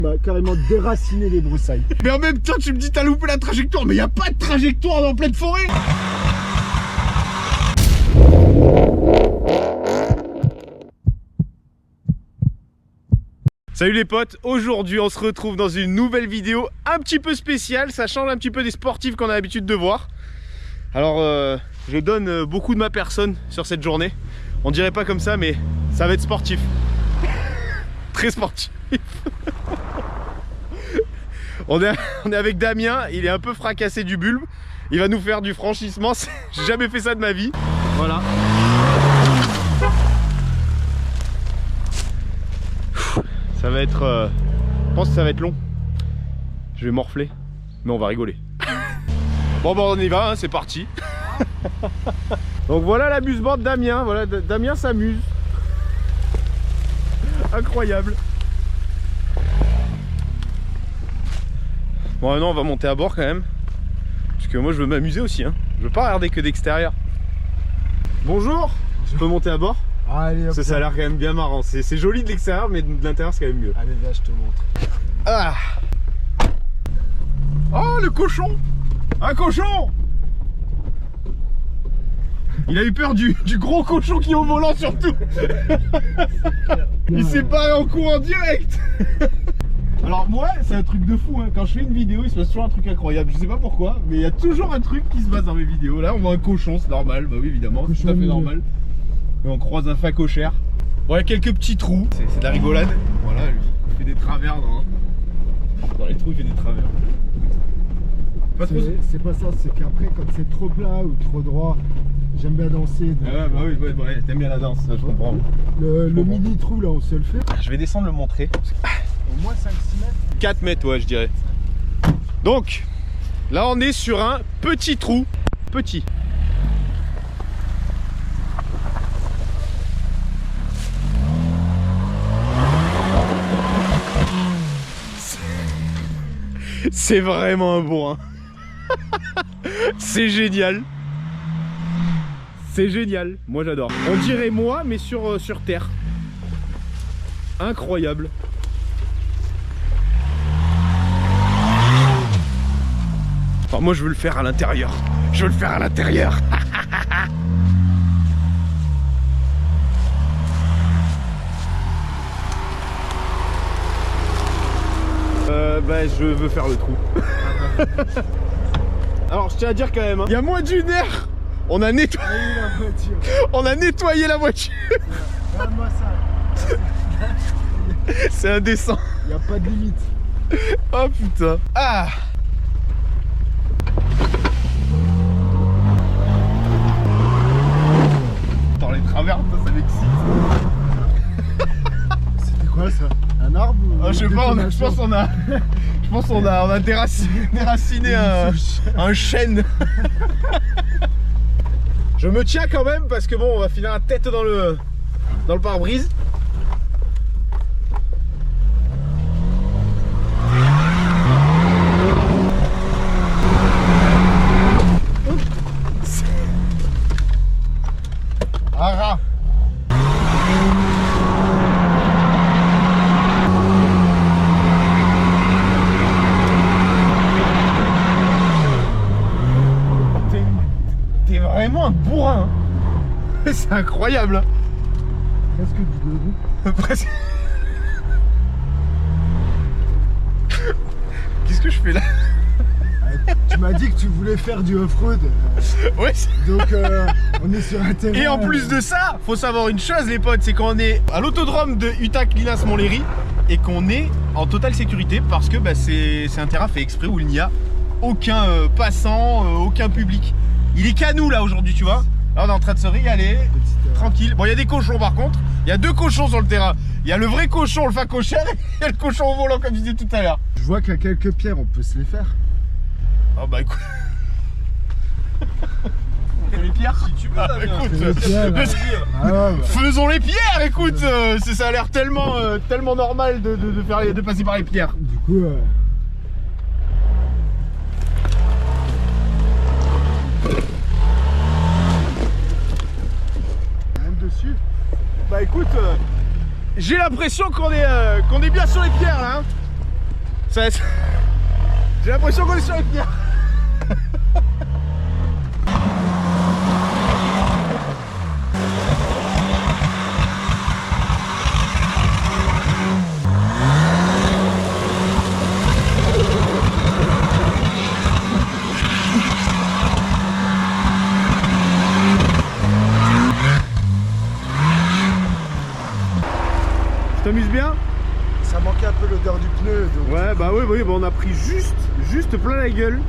Bah, carrément déraciner les broussailles. Mais en même temps, tu me dis t'as loupé la trajectoire, mais y a pas de trajectoire en pleine forêt. Salut les potes, aujourd'hui on se retrouve dans une nouvelle vidéo un petit peu spéciale, ça change un petit peu des sportifs qu'on a l'habitude de voir. Alors je donne beaucoup de ma personne sur cette journée, on dirait pas comme ça mais ça va être sportif. Très sportif. On est avec Damien, il est un peu fracassé du bulbe, il va nous faire du franchissement, j'ai jamais fait ça de ma vie. Voilà. Ça va être... je pense que ça va être long. Je vais morfler, mais on va rigoler. Bon on y va, hein, c'est parti. Donc voilà l'amusement de Damien, voilà, Damien s'amuse. Incroyable. Bon maintenant on va monter à bord quand même. Parce que moi je veux m'amuser aussi, hein. Je veux pas regarder que d'extérieur. Bonjour. Je peux monter à bord? Allez, hop, ça a l'air quand même bien marrant. C'est joli de l'extérieur, mais de l'intérieur c'est quand même mieux. Allez, là, je te montre. Ah. Oh, le cochon! Un cochon! Il a eu peur du gros cochon qui est au volant surtout. Il s'est barré en courant direct. Alors moi, c'est un truc de fou, hein. Quand je fais une vidéo, il se passe toujours un truc incroyable. Je sais pas pourquoi, mais il y a toujours un truc qui se passe dans mes vidéos. Là, on voit un cochon, c'est normal. Bah oui, évidemment, c'est tout à fait normal. Et on croise un facochère. Bon, il y a quelques petits trous, c'est de la rigolade. Voilà, il fait des travers dans les trous, il fait des travers. C'est pas ça, c'est qu'après, quand c'est trop plat ou trop droit, j'aime bien danser. Donc, ah ouais, bah oui, ouais, t'aimes bien la danse, ça, je comprends. Le mini trou, là, on se le fait. Je vais descendre le montrer. Au moins 5-6 mètres. 4 mètres, ouais, je dirais. Donc, là, on est sur un petit trou. Petit. C'est vraiment un bourrin. C'est génial. C'est génial. Moi j'adore. On dirait moi mais sur terre. Incroyable. Enfin, moi je veux le faire à l'intérieur. Je veux le faire à l'intérieur. Bah je veux faire le trou. Alors je tiens à dire quand même, hein, il y a moins d'une heure, on a nettoyé la voiture. On a nettoyé la voiture. Regarde-moi ça. C'est indécent. Il n'y a pas de limite. Oh putain. Ah. Attends, les travers, ça m'excite. C'était quoi ça? Un arbre ou je sais pas, je pense qu'on a déraciné un chêne. Je me tiens quand même parce que bon, on va filer la tête dans le pare-brise. Ah. T'es vraiment un bourrin. C'est incroyable. Hein. Presque du debout. Presque. Qu'est-ce que je fais là? Tu m'as dit que tu voulais faire du off-road. Ouais. Donc on est sur un terrain. Et en plus de ça, faut savoir une chose les potes, c'est qu'on est à l'autodrome de Utac-Linas-Montlhéry et qu'on est en totale sécurité parce que bah, c'est un terrain fait exprès où il n'y a aucun passant, aucun public. Il est qu'à nous là aujourd'hui, tu vois. Là on est en train de se régaler, tranquille. Bon, il y a des cochons par contre, il y a deux cochons sur le terrain. Il y a le vrai cochon, le facochère, et il y a le cochon au volant comme je disais tout à l'heure. Je vois qu'il y a quelques pierres, on peut se les faire. Oh bah écoute. On fait les pierres si tu veux. Ah, écoute, faisons les pierres, écoute. Ça a l'air tellement normal de passer par les pierres. Du coup même dessus. Bah écoute, j'ai l'impression qu'on est bien sur les pierres là. Hein. Ça... J'ai l'impression qu'on est sur une pierre. Tu t'amuses bien? Ça manquait un peu l'odeur du pneu. Donc Ouais, bah oui, bah on a pris juste plein la gueule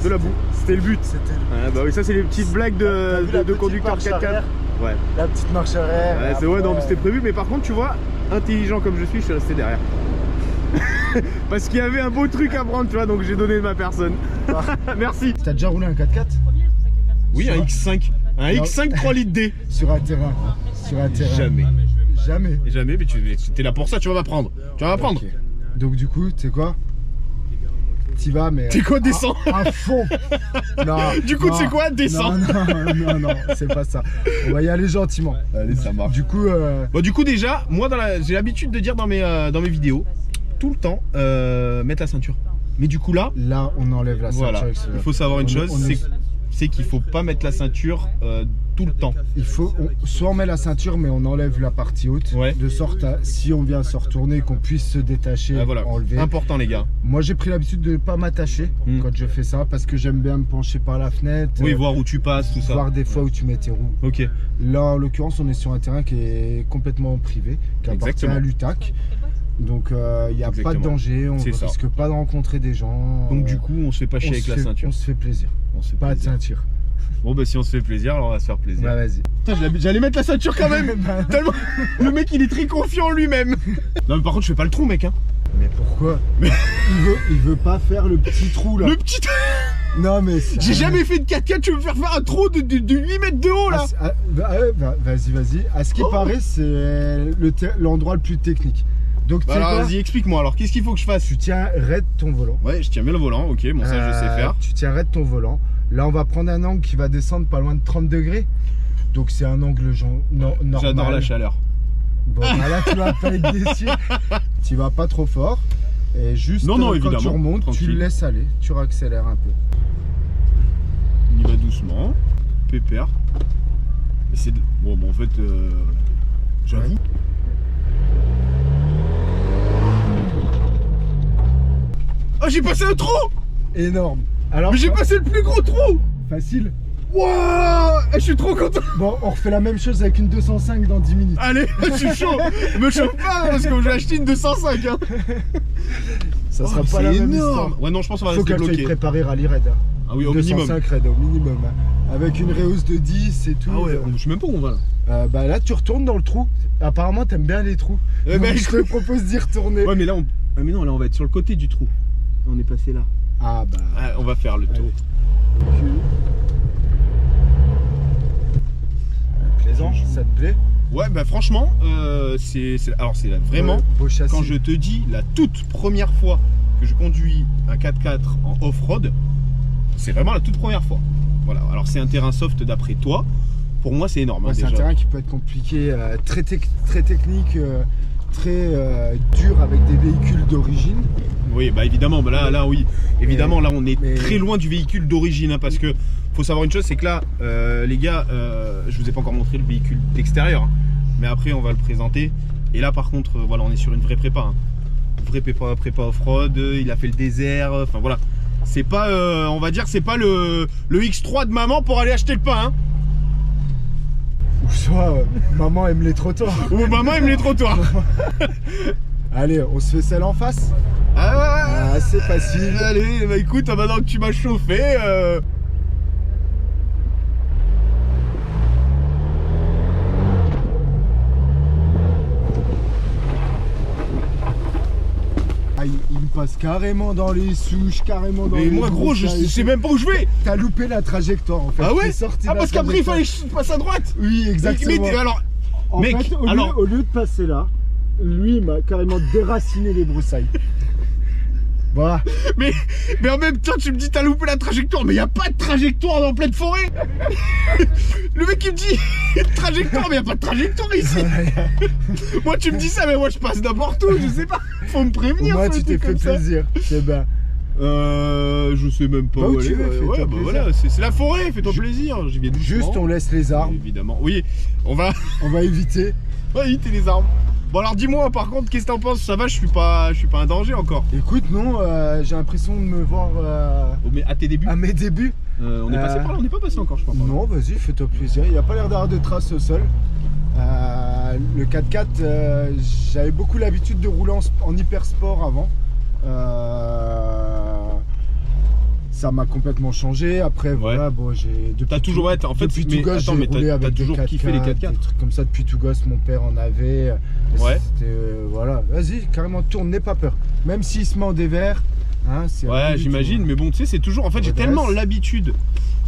de la boue. C'était le but. C'était le... Ouais, bah oui, ça c'est les petites blagues de conducteur 4x4. Ouais. La petite marche arrière. Ouais, c'est ouais, non, c'était prévu, mais par contre, tu vois, intelligent comme je suis resté derrière. Parce qu'il y avait un beau truc à prendre, tu vois, donc j'ai donné de ma personne. Merci. T'as déjà roulé un 4x4? Oui, un X5. Un X5 3 litres D. Sur un terrain. Sur un terrain. Jamais. Jamais. Jamais, mais tu es là pour ça, tu vas m'apprendre. Tu vas m'apprendre. Okay. Donc du coup, tu sais quoi? T'y vas, mais... T'es quoi, descends à fond. Non. Du coup, tu sais quoi, descends. Non, c'est pas ça. On va y aller gentiment. Allez, ça marche. Du coup... Bon, du coup, déjà, moi, j'ai l'habitude de dire dans mes vidéos, tout le temps, mettre la ceinture. Mais du coup, là... Là, on enlève la ceinture. Voilà. Il faut savoir une chose, c'est qu'il faut pas mettre la ceinture tout le temps. Il faut, soit on met la ceinture, mais on enlève la partie haute, de sorte à, si on vient se retourner, qu'on puisse se détacher, voilà. enlever. Important, les gars. Moi, j'ai pris l'habitude de ne pas m'attacher quand je fais ça, parce que j'aime bien me pencher par la fenêtre. Oui, voir où tu passes, tout ça. Voir des fois où tu mets tes roues. Ok. Là, en l'occurrence, on est sur un terrain qui est complètement privé, qui appartient à l'UTAC. Donc il n'y a pas de danger, on ne risque pas de rencontrer des gens. Donc du coup, on se fait pas chier avec la ceinture. On se fait plaisir. Pas de ceinture. Bon bah si on se fait plaisir, alors on va se faire plaisir. Bah vas-y. J'allais mettre la ceinture quand même. Tellement le mec il est très confiant en lui-même. Non mais par contre je fais pas le trou mec hein. Mais pourquoi? il veut pas faire le petit trou là. Le petit trou. Non mais j'ai jamais fait de 4x4, tu veux me faire un trou de 8 mètres de haut là. Vas-y. À ce qui paraît c'est l'endroit le plus technique. Donc bah alors vas-y explique-moi alors, qu'est-ce qu'il faut que je fasse? Tu tiens raide ton volant. Ouais je tiens bien le volant, ok, bon ça je sais faire. Tu tiens raide ton volant. Là on va prendre un angle qui va descendre pas loin de 30 degrés. Donc c'est un angle normal. J'adore la chaleur. Bon bah là tu vas pas être déçu. Tu vas pas trop fort. Et juste quand évidemment, tu remontes, tranquille. tu le laisses aller, tu réaccélères un peu. On y va doucement, pépère. Bon en fait j'avoue. Oh j'ai passé un trou. Énorme. Alors, mais j'ai passé le plus gros trou. Facile. Wouah, je suis trop content. Bon, on refait la même chose avec une 205 dans 10 minutes. Allez, je suis chaud. Me chauffe pas parce que j'ai acheté une 205 hein. Ça sera pas la même histoire. Ouais non, je pense qu'on va rester bloqué. Faut qu'elle soit préparée rallye raid. Ah oui, au minimum. 205 raid au minimum. Avec une rehausse de 10 et tout. Ah ouais, je sais même pas où on va là. Bah là, tu retournes dans le trou. Apparemment, t'aimes bien les trous. Donc, je te propose d'y retourner. Ouais, mais là, là, on va être sur le côté du trou. On est passé là. Ah bah. On va faire le tour. Plaisant, ça te plaît? Ouais, bah franchement, c'est vraiment, beau châssis. Quand je te dis la toute première fois que je conduis un 4x4 en off-road, c'est vraiment la toute première fois. Voilà, alors c'est un terrain soft d'après toi. Pour moi, c'est énorme. Ouais, c'est un terrain qui peut être compliqué, très technique, très dur avec des véhicules d'origine. Oui, bah évidemment, bah là oui. Évidemment, là on est très loin du véhicule d'origine hein, parce que faut savoir une chose, c'est que là, les gars, je vous ai pas encore montré le véhicule d'extérieur, hein, mais après on va le présenter. Et là par contre, voilà, on est sur une vraie prépa. Hein. Vraie prépa off-road, il a fait le désert, enfin voilà. C'est pas, on va dire, c'est pas le X3 de maman pour aller acheter le pain. Hein. Ou soit maman aime les trottoirs. Ou maman aime les trottoirs. Allez, on se fait celle en face. Ah, c'est facile. Allez, bah écoute, maintenant que tu m'as chauffé. Il me passe carrément dans les souches, carrément dans les... Mais moi gros, je sais même pas où je vais. T'as loupé la trajectoire en fait. Ah ouais? Parce qu'après il fallait que je passe à droite. Oui, exactement. Mais alors, en mec, fait, au lieu de passer là, lui il m'a carrément déraciné les broussailles. Voilà. Mais en même temps, tu me dis, t'as loupé la trajectoire. Mais il n'y a pas de trajectoire dans pleine forêt. Le mec, il me dit, trajectoire, mais il n'y a pas de trajectoire ici. Moi, tu me dis ça, mais moi, je passe n'importe où. Je sais pas. Faut me prévenir. Moi, tu t'es fait plaisir. C'est bien. Je sais même pas où aller. Ouais, bah voilà, c'est la forêt, fais-toi plaisir. J'y viens doucement. Juste, on laisse les arbres. Évidemment. Oui, on va éviter. On va éviter les arbres. Bon alors dis-moi par contre, qu'est-ce que t'en penses? Ça va, je suis pas un danger encore. Écoute, non, j'ai l'impression de me voir à tes débuts. À mes débuts. On est passé par là, on n'est pas passé encore, je crois. Non, vas-y, fais-toi plaisir. Il n'y a pas l'air d'avoir de traces au sol. Le 4x4, j'avais beaucoup l'habitude de rouler en hyper sport avant. Ça m'a complètement changé. Après, voilà, bon, j'ai. T'as toujours été, en fait, depuis tout gosse, j'ai roulé avec des 4x4, kiffé les 4x4. des trucs comme ça depuis tout gosse. Mon père en avait. Ouais. Voilà, vas-y, carrément tourne, n'aie pas peur. Même s'il se met en dévers. Hein, ouais, j'imagine, mais bon, tu sais, c'est toujours. En fait, j'ai tellement l'habitude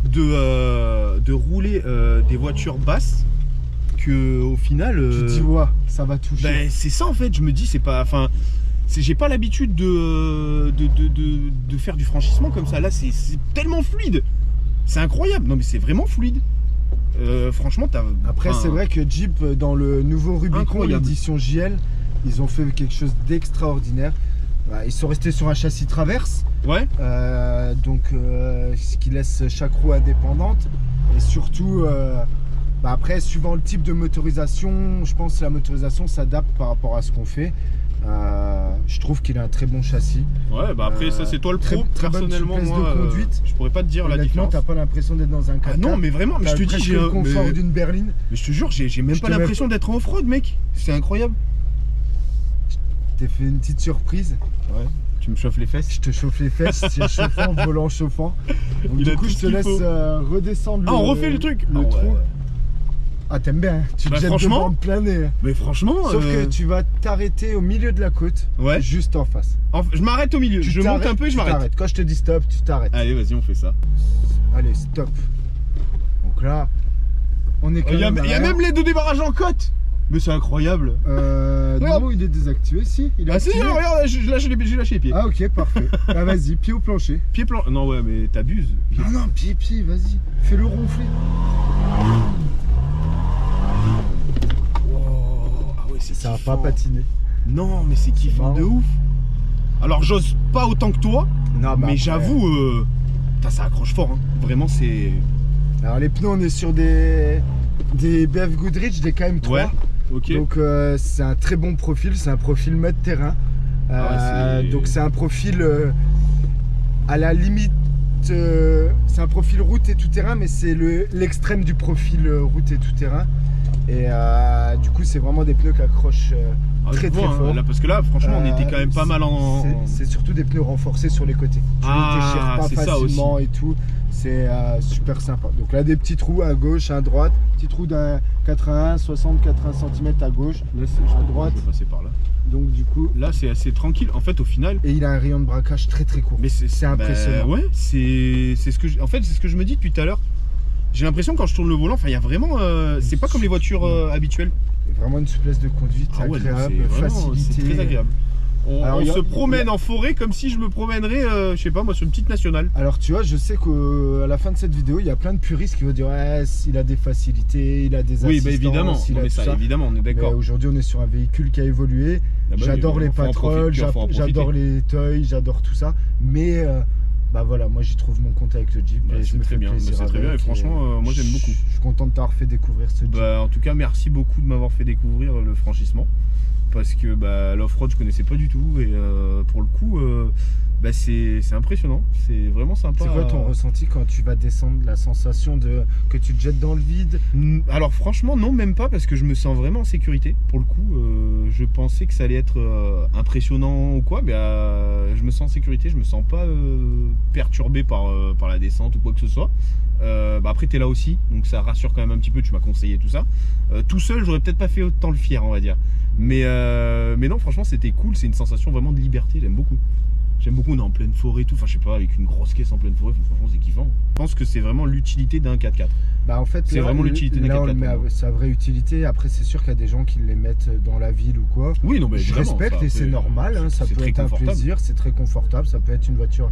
de rouler des voitures basses que au final. Tu te dis, ouais, ça va toucher. Ben, c'est ça en fait. Je me dis, c'est pas. Enfin. J'ai pas l'habitude de faire du franchissement comme ça. Là, c'est tellement fluide. C'est incroyable. Non, mais c'est vraiment fluide. Franchement, Après, c'est vrai que Jeep, dans le nouveau Rubicon, l'édition JL, ils ont fait quelque chose d'extraordinaire. Ils sont restés sur un châssis traverse. Ouais. Donc, ce qui laisse chaque roue indépendante. Et surtout, après, suivant le type de motorisation, je pense que la motorisation s'adapte par rapport à ce qu'on fait. Je trouve qu'il a un très bon châssis. Ouais, bah après ça c'est toi le pro. Personnellement, moi, de conduite. Je pourrais pas te dire la différence. T'as pas l'impression d'être dans un 4x4. Ah non, mais vraiment, mais je te dis, j'ai le confort d'une berline. Mais je te jure, j'ai même pas l'impression d'être en off-road, mec. C'est incroyable. Je t'ai fait une petite surprise. Ouais. Tu me chauffes les fesses. Je te chauffe les fesses, c'est chauffant, volant chauffant. Donc, du coup, je te laisse redescendre. Ah, on refait le truc. Le trou. Ah, t'aimes bien, tu te jettes devant en plein nez. Mais franchement. Sauf que tu vas t'arrêter au milieu de la côte, juste en face. Je m'arrête au milieu, je monte un peu et je m'arrête. Quand je te dis stop, tu t'arrêtes. Allez, vas-y, on fait ça. Allez, stop. Donc là, on est quand même. Il y a même l'aide au débarrage en côte. Mais c'est incroyable. Non, il est désactivé, si. Si, regarde, j'ai lâché les pieds. Ah, ok, parfait. Ah, vas-y, pied au plancher. Non, ouais, mais t'abuses. Non, pied, vas-y. Fais-le ronfler. Ça va pas patiner. Non, mais c'est kiffant de ouf. Alors, j'ose pas autant que toi, mais j'avoue, ça accroche fort. Hein. Vraiment, c'est. Alors, les pneus, on est sur des BF Goodrich, des KM3. Ouais, ok. Donc, c'est un très bon profil. C'est un profil mode terrain. Donc, c'est un profil à la limite. C'est un profil route et tout terrain, mais c'est l'extrême du profil route et tout terrain. Et du coup, c'est vraiment des pneus qui accrochent très fort. Là, parce que là, franchement, on était quand même pas mal en. C'est surtout des pneus renforcés sur les côtés. Tu ne déchires pas facilement et tout. C'est super sympa. Donc là, des petits trous à gauche, à droite. Petit trou d'un 80 cm à gauche, à droite. Je vais passer par là. Donc du coup, là, c'est assez tranquille. En fait, au final. Et il a un rayon de braquage très court. Mais c'est impressionnant. Ouais, c'est ce que en fait, c'est ce que je me dis depuis tout à l'heure. J'ai l'impression quand je tourne le volant, enfin il y a vraiment, c'est pas comme les voitures habituelles. Vraiment une souplesse de conduite agréable, facilité. C'est très agréable. On se promène en forêt comme si je me promènerais, je sais pas moi, sur une petite nationale. Alors tu vois, je sais qu'à la fin de cette vidéo, il y a plein de puristes qui vont dire ouais, il a des facilités, il a des assistances. Oui, bah évidemment, évidemment, on est d'accord. Aujourd'hui, on est sur un véhicule qui a évolué. J'adore les Patrol, j'adore les Toys, j'adore tout ça, mais bah voilà, moi j'y trouve mon compte avec le Jeep et je me fais plaisir. C'est très bien et franchement, moi j'aime beaucoup. Je suis content de t'avoir fait découvrir ce Jeep. En tout cas, merci beaucoup de m'avoir fait découvrir le franchissement. Parce que l'off-road je connaissais pas du tout et pour le coup c'est impressionnant, c'est vraiment sympa. C'est quoi ton ressenti quand tu vas descendre, la sensation que tu te jettes dans le vide? Alors franchement non, même pas, parce que je me sens vraiment en sécurité pour le coup. Je pensais que ça allait être impressionnant ou quoi, mais je me sens en sécurité, je me sens pas perturbé par la descente ou quoi que ce soit. Après t'es là aussi, donc ça rassure quand même un petit peu, tu m'as conseillé tout ça. Tout seul j'aurais peut-être pas fait autant le fier, on va dire. Mais non, franchement c'était cool, c'est une sensation vraiment de liberté, j'aime beaucoup. J'aime beaucoup, on est en pleine forêt et tout, enfin je sais pas, avec une grosse caisse en pleine forêt, franchement c'est kiffant. Je pense que c'est vraiment l'utilité d'un 4x4. Bah en fait, c'est vraiment l'utilité d'un 4x4. Là, on le met à sa vraie utilité. Après, c'est sûr qu'il y a des gens qui les mettent dans la ville ou quoi. Oui, non, mais je respecte et c'est normal. Hein, ça peut être un plaisir, c'est très confortable. Ça peut être une voiture,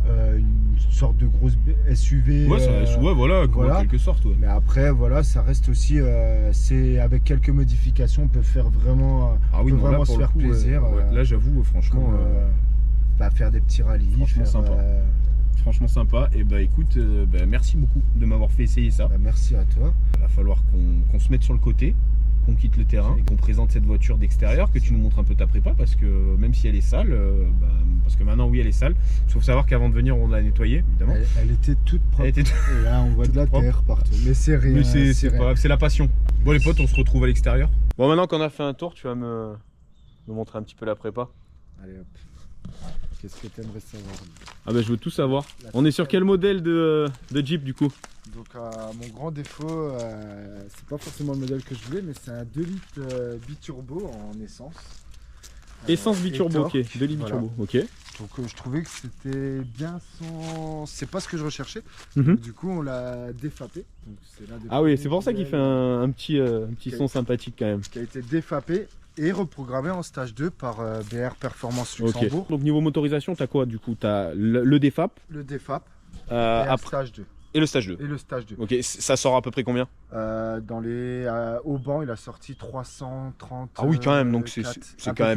une sorte de grosse SUV. Ouais, ouais, voilà, en quelque sorte. Ouais. Mais après, voilà, ça reste aussi, c'est avec quelques modifications, on peut faire vraiment, vraiment se faire plaisir. Là, j'avoue, franchement. Bah, faire des petits rallyes. Franchement sympa. Franchement sympa. Et bah écoute, merci beaucoup de m'avoir fait essayer ça. Bah, merci à toi. Il va falloir qu'on se mette sur le côté, qu'on quitte le terrain et qu'on présente cette voiture d'extérieur, que tu nous montres un peu ta prépa, parce que même si elle est sale, parce que maintenant oui elle est sale, il faut savoir qu'avant de venir on l'a nettoyée évidemment. Elle était toute propre. Et là on voit de la terre partout. Mais c'est rien. Mais c'est pas grave, c'est la passion. Bon les potes, on se retrouve à l'extérieur. Bon, maintenant qu'on a fait un tour, tu vas me montrer un petit peu la prépa. Allez hop. Qu'est-ce que tu aimerais savoir? Ah bah je veux tout savoir. On est sur quel modèle de Jeep du coup? Donc mon grand défaut, c'est pas forcément le modèle que je voulais, mais c'est un 2 litres biturbo en essence. Essence biturbo, ok. 2 litres biturbo, ok. Donc je trouvais que c'était bien sans... C'est pas ce que je recherchais. Du coup on l'a défapé. Donc, ah oui, c'est pour ça qu'il fait un petit son sympathique quand même. Qui a été défapé et reprogrammé en stage 2 par BR Performance Luxembourg. Okay. Donc niveau motorisation, t'as quoi du coup? T'as le DFAP. Le DFAP et après... stage 2. Et le stage 2. Et le stage 2. Ok, ça sort à peu près combien? Au banc, il a sorti 330. Ah oui, quand même, donc c'est quand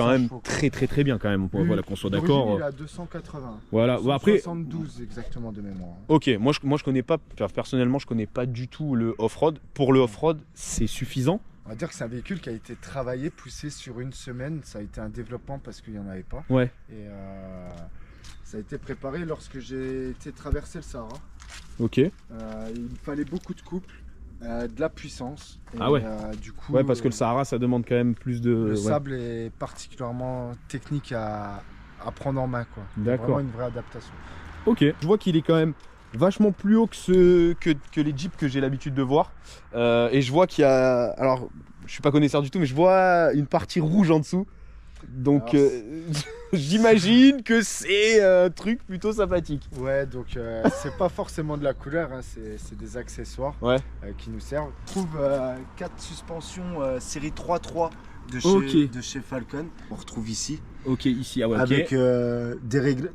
même, très bien quand même, voilà, qu'on soit d'accord. Il a 280. Voilà, après 72 exactement de mémoire. Ok, moi je connais pas, personnellement je connais pas du tout le off-road. Pour le off-road, c'est suffisant? On va dire que c'est un véhicule qui a été travaillé, poussé sur une semaine. Ça a été un développement parce qu'il n'y en avait pas. Ouais. Et ça a été préparé lorsque j'ai été traverser le Sahara. Ok. Il me fallait beaucoup de couple, de la puissance. Et, ah ouais. Du coup, ouais, parce que le Sahara, ça demande quand même plus de... Le sable est particulièrement technique à prendre en main, quoi. D'accord. Vraiment une vraie adaptation. Ok. Je vois qu'il est quand même vachement plus haut que les Jeeps que j'ai l'habitude de voir. Et je vois qu'il y a... Alors, je suis pas connaisseur du tout, mais je vois une partie rouge en dessous. Donc j'imagine que c'est un truc plutôt sympathique. Ouais, donc c'est pas forcément de la couleur, hein, c'est des accessoires qui nous servent. On trouve 4 suspensions série 3.3 de chez Falcon. On retrouve ici. Ok, ici, ah ouais, avec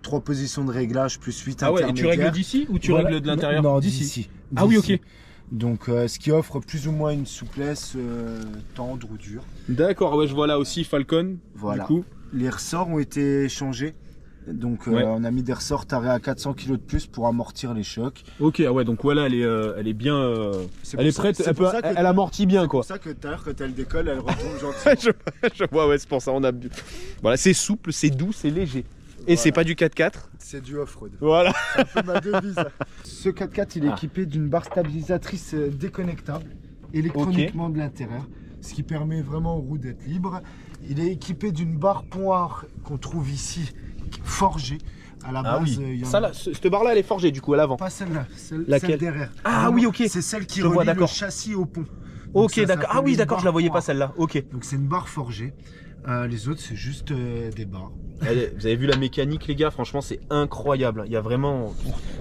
3 positions de réglage plus 8 intermédiaires. Ah ouais, et tu règles d'ici ou tu règles de l'intérieur? Non, d'ici. Ah oui, ok. Donc ce qui offre plus ou moins une souplesse tendre ou dure. D'accord, ouais, je vois là aussi Falcon. Voilà. Du coup. Les ressorts ont été changés. Donc on a mis des ressorts tarés à 400 kg de plus pour amortir les chocs. Ok, ouais, donc voilà, elle est bien, elle est prête, elle amortit bien quoi. C'est pour ça que tout à l'heure quand elle décolle, elle retombe gentiment. je vois, ouais, c'est pour ça on a. Voilà, c'est souple, c'est doux, c'est léger. Et c'est pas du 4x4. C'est du off-road. Voilà. C'est un peu ma devise. Ce 4x4, il est équipé d'une barre stabilisatrice déconnectable électroniquement de l'intérieur, ce qui permet vraiment aux roues d'être libres. Il est équipé d'une barre poire qu'on trouve ici, forgée. À la base, oui. Cette barre-là, elle est forgée du coup à l'avant. Pas celle-là, celle derrière. Ah oui, ok. C'est celle qui relie le châssis au pont. Ok, d'accord. Ah oui, d'accord, je la voyais pas celle-là. Ok. Donc c'est une barre forgée. Les autres, c'est juste des barres. Vous avez vu la mécanique, les gars? Franchement, c'est incroyable. Il y a vraiment.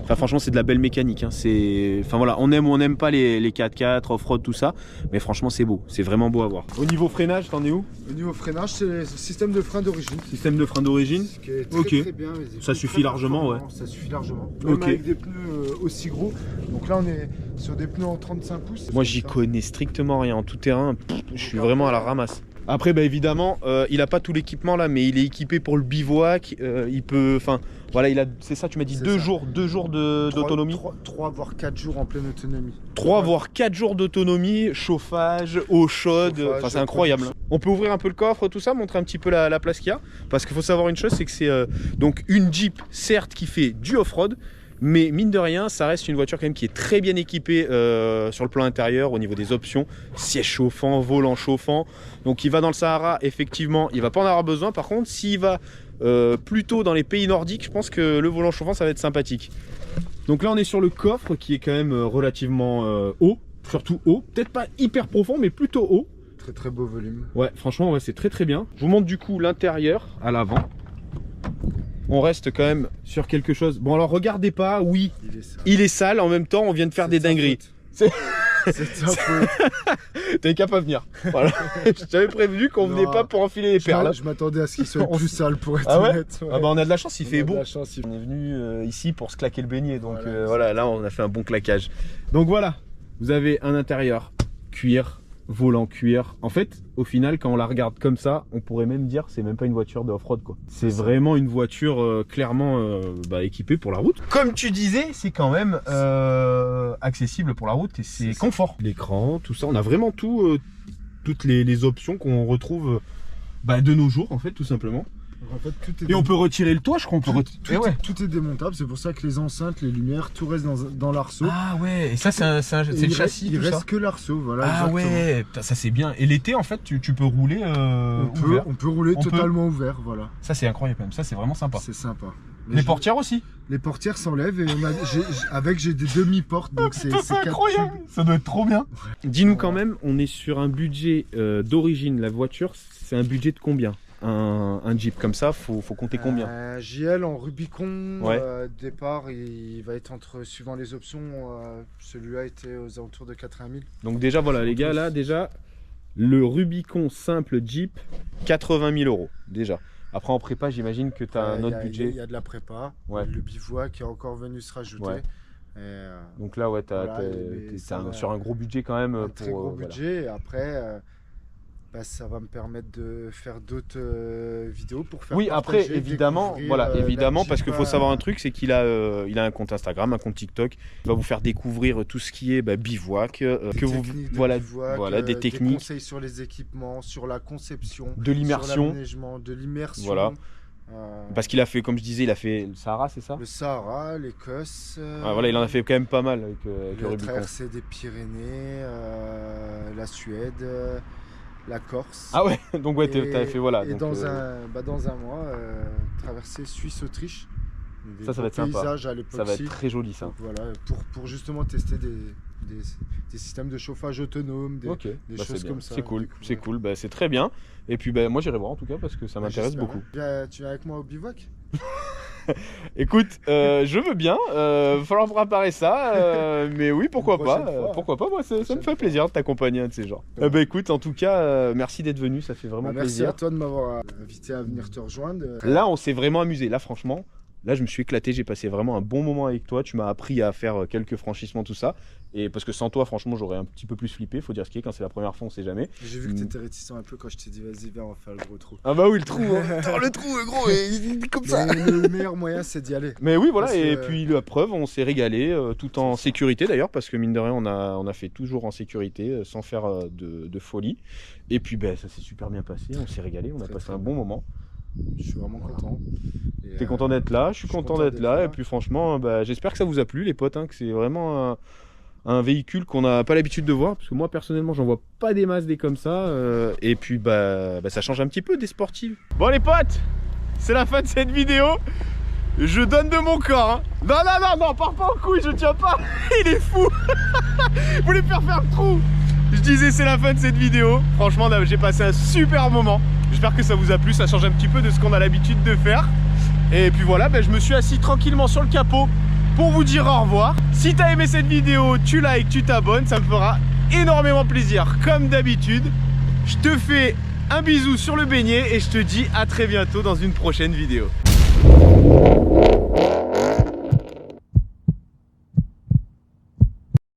Enfin, franchement, c'est de la belle mécanique. Hein. Enfin voilà, on aime ou on n'aime pas les 4x4, off-road, tout ça. Mais franchement, c'est beau. C'est vraiment beau à voir. Au niveau freinage, t'en es où? Au niveau freinage, c'est le système de frein d'origine. Système de frein d'origine. Très bien. Ça suffit largement, ouais. Ça suffit largement. Même avec des pneus aussi gros. Donc là, on est sur des pneus en 35 pouces. Moi, j'y connais strictement rien. En tout terrain, je suis vraiment à la ramasse. Après, bah, évidemment, il n'a pas tout l'équipement là, mais il est équipé pour le bivouac. Il peut, enfin, voilà, c'est ça. Tu m'as dit 2 jours d'autonomie. 3 voire 4 jours en pleine autonomie. 3 voire 4 jours d'autonomie, chauffage, eau chaude. Enfin, c'est incroyable. On peut ouvrir un peu le coffre, tout ça, montrer un petit peu la place qu'il y a. Parce qu'il faut savoir une chose, c'est que c'est donc une Jeep, certes, qui fait du off-road. Mais mine de rien, ça reste une voiture quand même qui est très bien équipée sur le plan intérieur au niveau des options, siège chauffant, volant chauffant. Donc il va dans le Sahara, effectivement, il va pas en avoir besoin. Par contre, s'il va plutôt dans les pays nordiques, je pense que le volant chauffant, ça va être sympathique. Donc là, on est sur le coffre qui est quand même relativement haut, surtout haut. Peut-être pas hyper profond, mais plutôt haut. Très très beau volume. Ouais, franchement, ouais, c'est très très bien. Je vous montre du coup l'intérieur à l'avant. on reste quand même sur quelque chose. Bon alors regardez pas, oui, il est sale, en même temps on vient de faire des dingueries. C'est ta faute. T'avais qu'à pas venir. Voilà. Je t'avais prévenu qu'on venait pas pour enfiler les perles. Je m'attendais à ce qu'il soit plus sale pour être honnête. Ah bah on a de la chance, il fait beau. On est venu ici pour se claquer le beignet, donc voilà, là on a fait un bon claquage. Donc voilà, vous avez un intérieur cuir, volant cuir. En fait, au final, quand on la regarde comme ça, on pourrait même dire c'est même pas une voiture de off-road quoi. C'est vraiment une voiture clairement équipée pour la route. Comme tu disais, c'est quand même accessible pour la route et c'est confort. L'écran, tout ça, on a vraiment tout, toutes les options qu'on retrouve de nos jours en fait, tout simplement. En fait, et on peut retirer le toit, je crois. Tout est démontable, c'est pour ça que les enceintes, les lumières, tout reste dans l'arceau. Ah ouais, et ça c'est le châssis. Il reste que l'arceau, voilà. Ah exactement. Ouais, putain, ça c'est bien. Et l'été en fait, tu peux rouler ouvert. On peut rouler totalement ouvert, voilà. Ça c'est incroyable quand même, ça c'est vraiment sympa. C'est sympa. Les portières aussi. Les portières s'enlèvent et j'ai des demi-portes, donc c'est incroyable. Ça doit être trop bien. Dis-nous quand même, on est sur un budget d'origine, la voiture, c'est un budget de combien? Un Jeep comme ça, faut compter combien? Un JL en Rubicon, départ, il va être suivant les options, celui-là était aux alentours de 80 000. Donc déjà voilà les gars, là déjà, le Rubicon simple Jeep, 80 000 € déjà. Après en prépa, j'imagine que tu as un autre budget. Il y a de la prépa, le bivouac qui est encore venu se rajouter. Donc là ouais, sur un gros budget quand même. Un très gros budget, et après... ça va me permettre de faire d'autres vidéos pour faire. Oui, après évidemment, évidemment, parce qu'il faut savoir un truc, c'est qu'il a un compte Instagram, un compte TikTok. Il va vous faire découvrir tout ce qui est bivouac, des techniques, des conseils sur les équipements, sur la conception, de l'immersion, de l'immersion. Voilà. Parce qu'il a fait, comme je disais, il a fait le Sahara, c'est ça? Le Sahara, l'Écosse. Il en a fait quand même pas mal avec le Rubicon. La traversée des Pyrénées, la Suède. La Corse. Ah ouais, donc ouais, t'avais fait Et donc, dans un mois, traverser Suisse-Autriche. Ça va être sympa. Ça va être très joli ça. Donc, voilà, pour justement tester des systèmes de chauffage autonomes, des choses comme ça. C'est cool, c'est cool, c'est très bien. Et puis moi j'irai voir en tout cas parce que ça m'intéresse beaucoup. Tu viens avec moi au bivouac? Écoute, je veux bien, va falloir préparer ça, mais oui, pourquoi pas, moi ça me fait plaisir de t'accompagner un de ces gens. Écoute, en tout cas, merci d'être venu, ça fait vraiment plaisir. Merci à toi de m'avoir invité à venir te rejoindre. Là, on s'est vraiment amusé, là franchement. Là, je me suis éclaté, j'ai passé vraiment un bon moment avec toi. Tu m'as appris à faire quelques franchissements, tout ça. Et parce que sans toi, franchement, j'aurais un petit peu plus flippé. Faut dire ce qui est, quand c'est la première fois, on sait jamais. J'ai vu que t'étais réticent un peu quand je t'ai dit vas-y, viens, on va faire le gros trou. Ah bah oui, le trou, le trou, gros, il est comme ça. Le meilleur moyen, c'est d'y aller. Mais oui, voilà, et puis la preuve, on s'est régalé, tout en sécurité d'ailleurs, parce que mine de rien, on a fait toujours en sécurité, sans faire de folie. Et puis, ça s'est super bien passé, on s'est régalé, on a passé un bon moment. Je suis vraiment content. T'es content d'être là, je suis content d'être là. Et puis franchement, j'espère que ça vous a plu les potes, que c'est vraiment un véhicule qu'on n'a pas l'habitude de voir. Parce que moi personnellement, j'en vois pas des masses des comme ça. Et puis ça change un petit peu des sportives. Bon les potes, c'est la fin de cette vidéo. Je donne de mon corps. Non, pars pas en couille, je tiens pas. Il est fou. Vous voulez faire le trou. Je disais c'est la fin de cette vidéo. Franchement j'ai passé un super moment. J'espère que ça vous a plu, ça change un petit peu de ce qu'on a l'habitude de faire. Et puis voilà, je me suis assis tranquillement sur le capot pour vous dire au revoir. Si tu as aimé cette vidéo, tu likes, tu t'abonnes, ça me fera énormément plaisir. Comme d'habitude, je te fais un bisou sur le beignet et je te dis à très bientôt dans une prochaine vidéo.